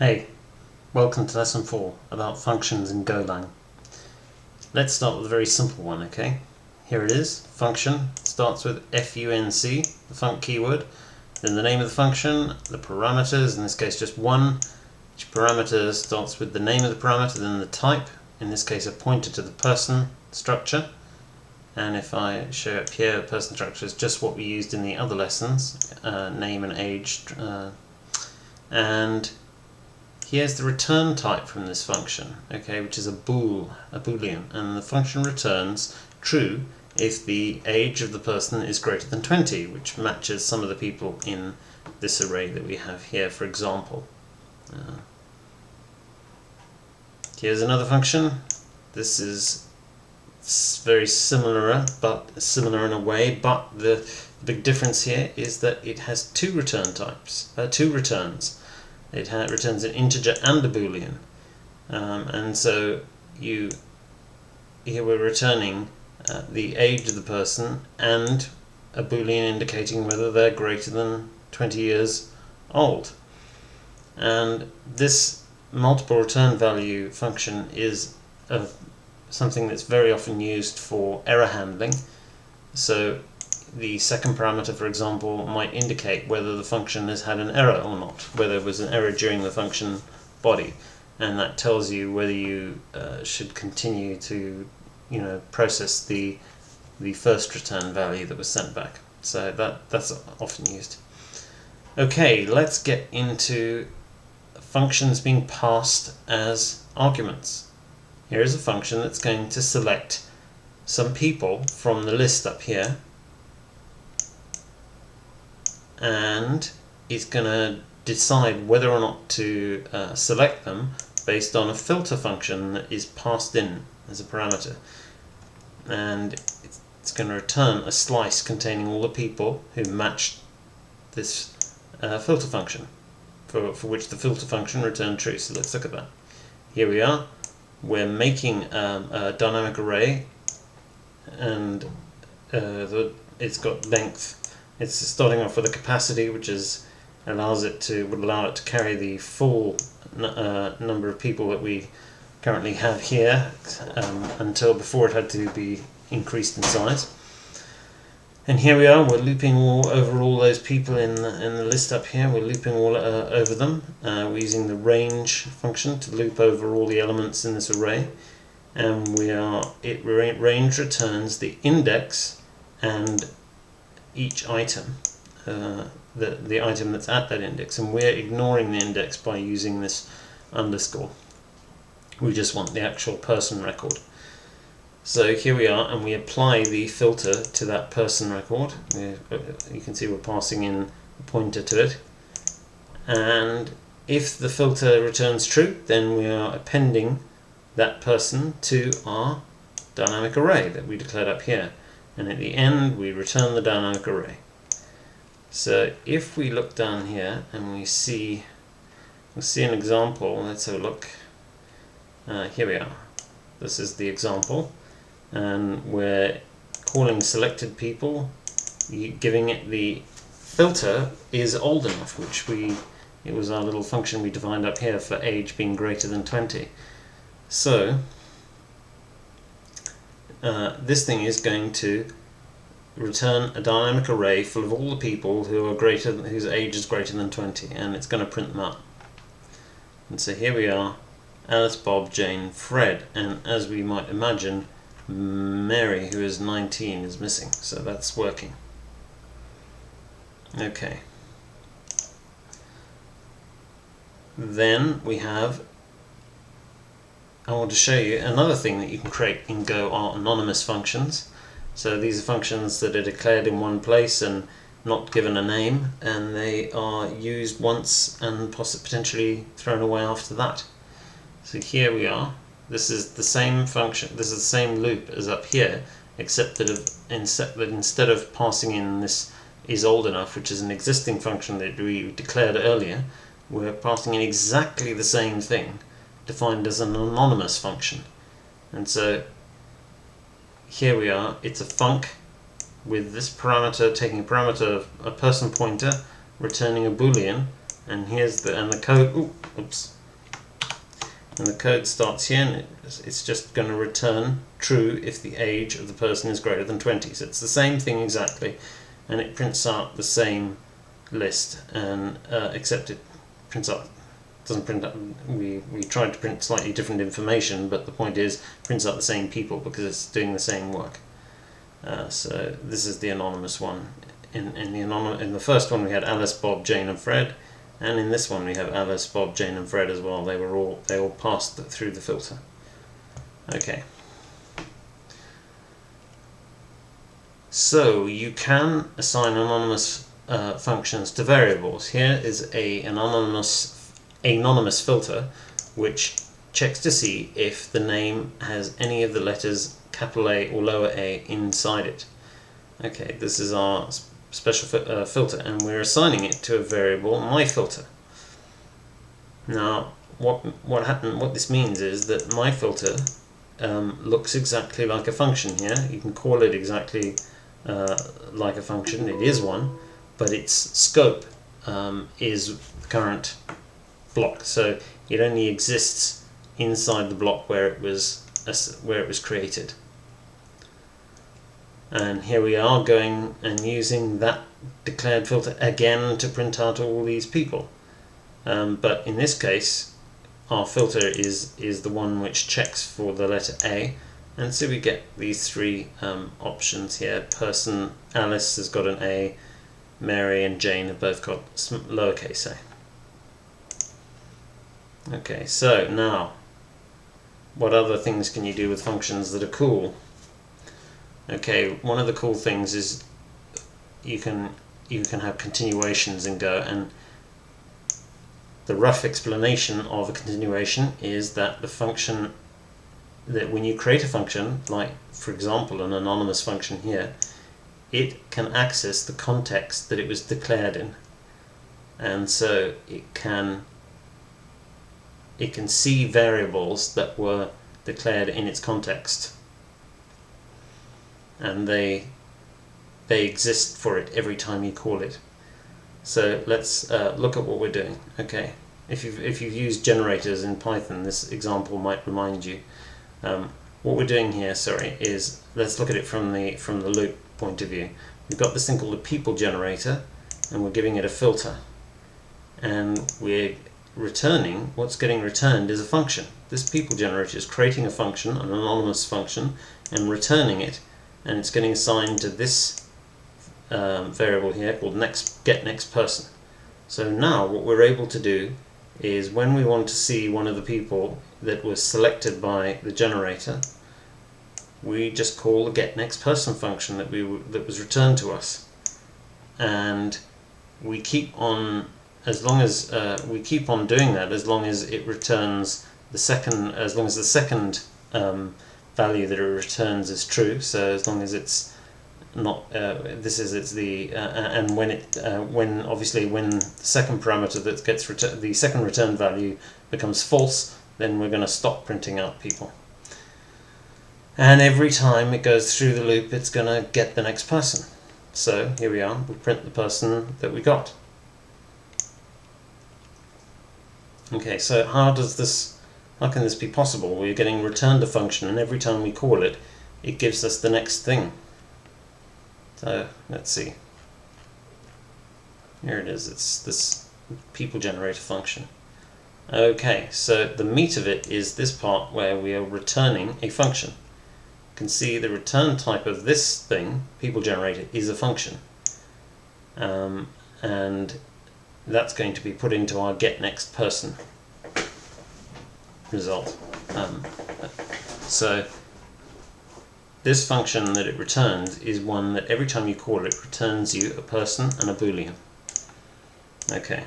Hey, welcome to lesson 4 about functions in Golang. Let's start with a very simple one, okay? Here it is. Function starts with func, the func keyword, then the name of the function, the parameters, in this case just one. Each parameter starts with the name of the parameter, then the type, in this case a pointer to the person structure. And if I show up here, person structure is just what we used in the other lessons, name and age, and here's the return type from this function, okay, which is a boolean, and the function returns true if the age of the person is greater than 20, which matches some of the people in this array that we have here, for example. Here's another function. This is very similar, but similar in a way, but the big difference here is that it has two return types, two returns. It returns an integer and a boolean, and so here we're returning the age of the person and a boolean indicating whether they're greater than 20 years old. And this multiple return value function is something that's very often used for error handling. So the second parameter, for example, might indicate whether the function has had an error or not, whether there was an error during the function body, and that tells you whether you should continue to, process the first return value that was sent back. So that's often used. Okay, let's get into functions being passed as arguments. Here is a function that's going to select some people from the list up here, and it's going to decide whether or not to select them based on a filter function that is passed in as a parameter. And it's going to return a slice containing all the people who matched this filter function, for which the filter function returned true. So let's look at that. Here we are. We're making a dynamic array, and it's got length. It's starting off with a capacity, which would allow it to carry the full number of people that we currently have here, until before it had to be increased in size. And here we are. We're looping over all those people in the list up here. We're looping all over them. We're using the range function to loop over all the elements in this array, and range returns the index and each item, the item that's at that index, and we're ignoring the index by using this underscore. We just want the actual person record. So here we are, and we apply the filter to that person record. You can see we're passing in a pointer to it, and if the filter returns true, then we are appending that person to our dynamic array that we declared up here. And at the end we return the dynamic array. So if we look down here and we'll see an example. Let's have a look. Here we are. This is the example, and we're calling selected people, giving it the filter is old enough, which it was our little function we defined up here for age being greater than 20. So this thing is going to return a dynamic array full of all the people whose age is greater than 20, and it's going to print them up. And so here we are: Alice, Bob, Jane, Fred, and as we might imagine, Mary, who is 19, is missing. So that's working. Okay. Then I want to show you another thing that you can create in Go are anonymous functions. So these are functions that are declared in one place and not given a name, and they are used once and potentially thrown away after that. So here we are. This is the same function. This is the same loop as up here, except that instead of passing in this is old enough, which is an existing function that we declared earlier, we're passing in exactly the same thing, defined as an anonymous function. And so here we are. It's a func with this parameter taking a parameter of a person pointer, returning a boolean, And here's the code. Oops. And the code starts here, and it's just going to return true if the age of the person is greater than 20. So it's the same thing exactly, and it prints out the same list, and except it prints out, doesn't print out. We tried to print slightly different information, but the point is, prints out the same people because it's doing the same work. So this is the anonymous one. In the first one we had Alice, Bob, Jane, and Fred. And in this one we have Alice, Bob, Jane and Fred as well. They all passed through the filter. Okay. So you can assign anonymous functions to variables. Here is an anonymous filter which checks to see if the name has any of the letters capital A or lower a inside it. Okay, this is our special filter, and we're assigning it to a variable myFilter. Now, what this means is that myFilter looks exactly like a function here. You can call it exactly like a function. It is one, but its scope is the current block. So it only exists inside the block where it was created. And here we are going and using that declared filter again to print out all these people. But in this case, our filter is the one which checks for the letter A. And so we get these three options here. Person, Alice has got an A, Mary and Jane have both got lowercase a. Okay, so now, what other things can you do with functions that are cool? Okay, one of the cool things is you can have continuations in Go, and the rough explanation of a continuation is that the function, that when you create a function, like for example an anonymous function here, it can access the context that it was declared in, and so it can see variables that were declared in its context, and they exist for it every time you call it. So let's look at what we're doing. Okay, if you've used generators in Python, this example might remind you. What we're doing here, is let's look at it from the loop point of view. We've got this thing called a people generator, and we're giving it a filter, and we're returning, what's getting returned is a function. This people generator is creating a function, an anonymous function, and returning it, and it's getting assigned to this variable here called getNextPerson. So now what we're able to do is, when we want to see one of the people that was selected by the generator, we just call the getNextPerson function that was returned to us, and we keep on, as long as we keep on doing that, as long as it returns the second, as long as the second value that it returns is true. So as long as it's not and when obviously when the second parameter that gets the second return value becomes false, then we're going to stop printing out people. And every time it goes through the loop, it's going to get the next person. So here we are, we print the person that we got. Okay, so how can this be possible? We're getting returned a function, and every time we call it, it gives us the next thing. So let's see. Here it is. It's this people generator function. Okay, so the meat of it is this part where we are returning a function. You can see the return type of this thing, people generator, is a function, and that's going to be put into our getNextPerson result. So this function that it returns is one that every time you call it, returns you a person and a boolean. Okay,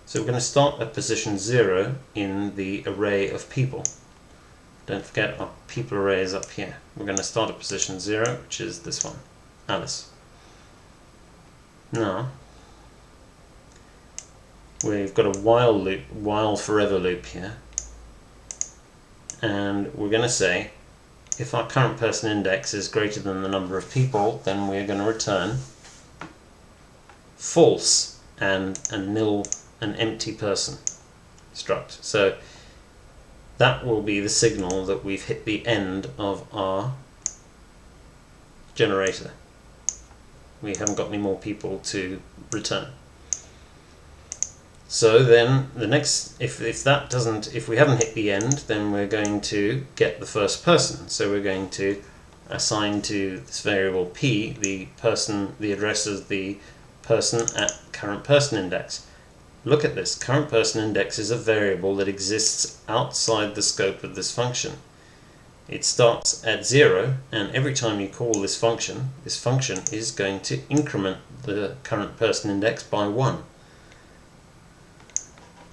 so we're going to start at position 0 in the array of people. Don't forget, our people array is up here. We're going to start at position 0, which is this one, Alice. Now we've got a while forever loop here, and we're going to say if our current person index is greater than the number of people, then we're going to return false and nil an empty person struct. So that will be the signal that we've hit the end of our generator. We haven't got any more people to return. So then the next, if we haven't hit the end, then we're going to get the first person. So we're going to assign to this variable p the address of the person at current person index. Look at this. Current person index is a variable that exists outside the scope of this function. It starts at 0, and every time you call this function is going to increment the current person index by 1.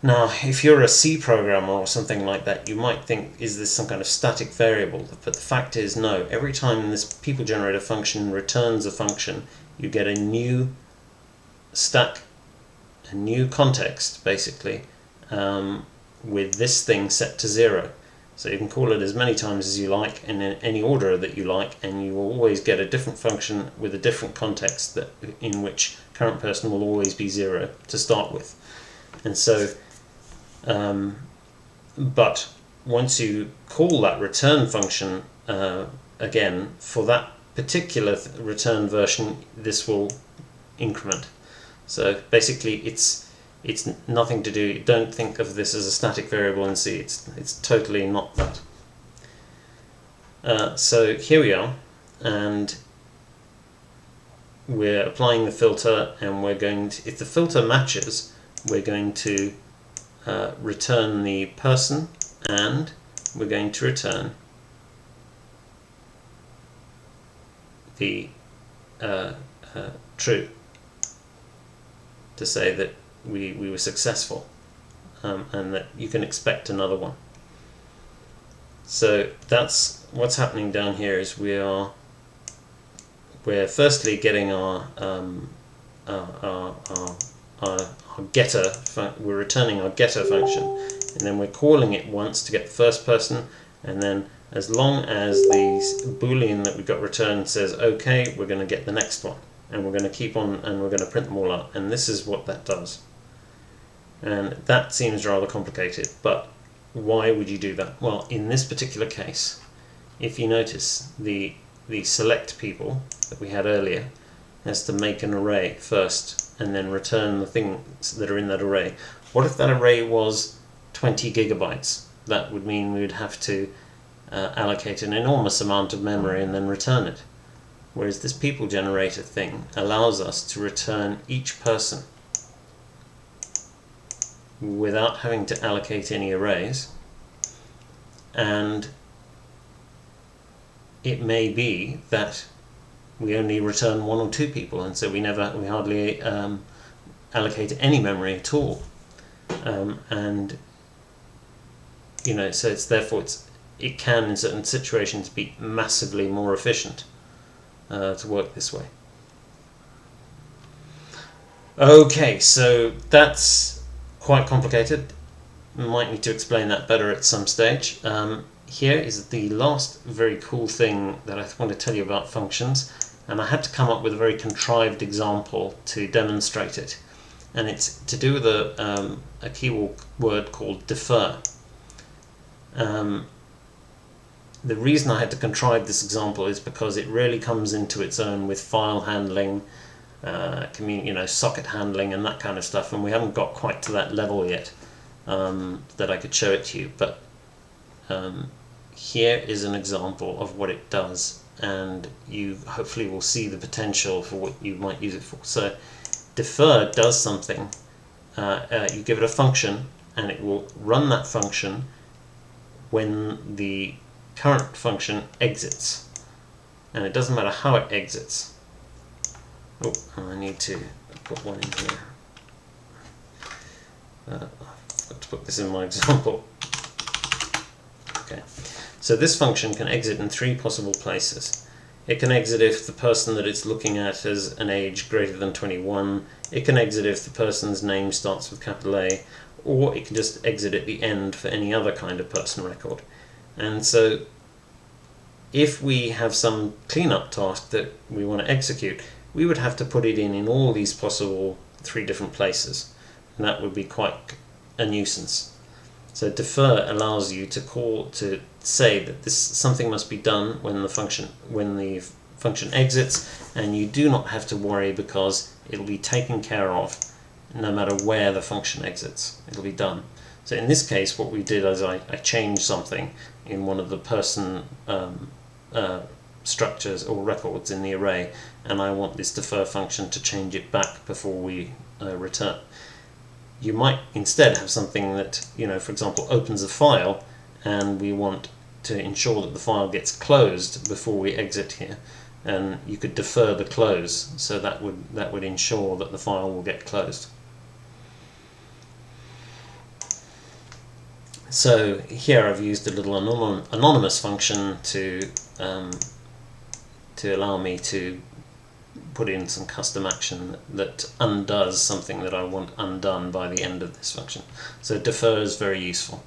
Now, if you're a C programmer or something like that, you might think, is this some kind of static variable? But the fact is, no. Every time this people generator function returns a function, you get a new stack, a new context, basically, with this thing set to 0. So you can call it as many times as you like, and in any order that you like, and you will always get a different function with a different context in which current person will always be 0 to start with. And so, but once you call that return function again, for that particular return version, this will increment. So basically it's nothing to do, don't think of this as a static variable in C, it's totally not that. So here we are, and we're applying the filter, and we're going to, if the filter matches, we're going to return the person, and we're going to return the true, to say that we were successful, and that you can expect another one. So that's what's happening down here. Is we're firstly getting our getter. We're returning our getter function, and then we're calling it once to get the first person, and then as long as the boolean that we got returned says OK, we're going to get the next one, and we're going to keep on, and we're going to print them all out, and this is what that does. And that seems rather complicated, but why would you do that? Well, in this particular case, if you notice, the select people that we had earlier has to make an array first and then return the things that are in that array. What if that array was 20 gigabytes? That would mean we would have to allocate an enormous amount of memory and then return it. Whereas this people generator thing allows us to return each person without having to allocate any arrays, and it may be that we only return 1 or 2 people, and so we hardly allocate any memory at all, and you know, so it can in certain situations be massively more efficient to work this way. Okay, so that's quite complicated. Might need to explain that better at some stage. Here is the last very cool thing that I want to tell you about functions, and I had to come up with a very contrived example to demonstrate it, and it's to do with a keyword called defer. The reason I had to contrive this example is because it really comes into its own with file handling, socket handling and that kind of stuff, and we haven't got quite to that level yet that I could show it to you, but here is an example of what it does, and you hopefully will see the potential for what you might use it for. So defer does something. You give it a function, and it will run that function when the current function exits, and it doesn't matter how it exits. Oh, I need to put one in here. I've got to put this in my example. Okay, so this function can exit in 3 possible places. It can exit if the person that it's looking at has an age greater than 21. It can exit if the person's name starts with capital A, or it can just exit at the end for any other kind of person record. And so if we have some cleanup task that we want to execute, we would have to put it in all these possible three different places, and that would be quite a nuisance. So defer allows you to say that something must be done when the function exits, and you do not have to worry because it'll be taken care of no matter where the function exits. It'll be done. So in this case, what we did is I changed something in one of the person structures or records in the array, and I want this defer function to change it back before we return. You might instead have something that, for example, opens a file, and we want to ensure that the file gets closed before we exit here, and you could defer the close, so that would ensure that the file will get closed. So here I've used a little anonymous function to allow me to put in some custom action that undoes something that I want undone by the end of this function. So defer is very useful.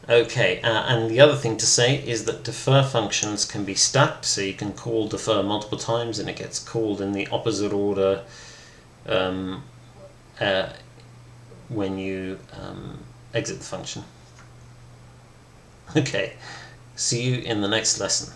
Okay, and the other thing to say is that defer functions can be stacked, so you can call defer multiple times and it gets called in the opposite order when you exit the function. Okay, see you in the next lesson.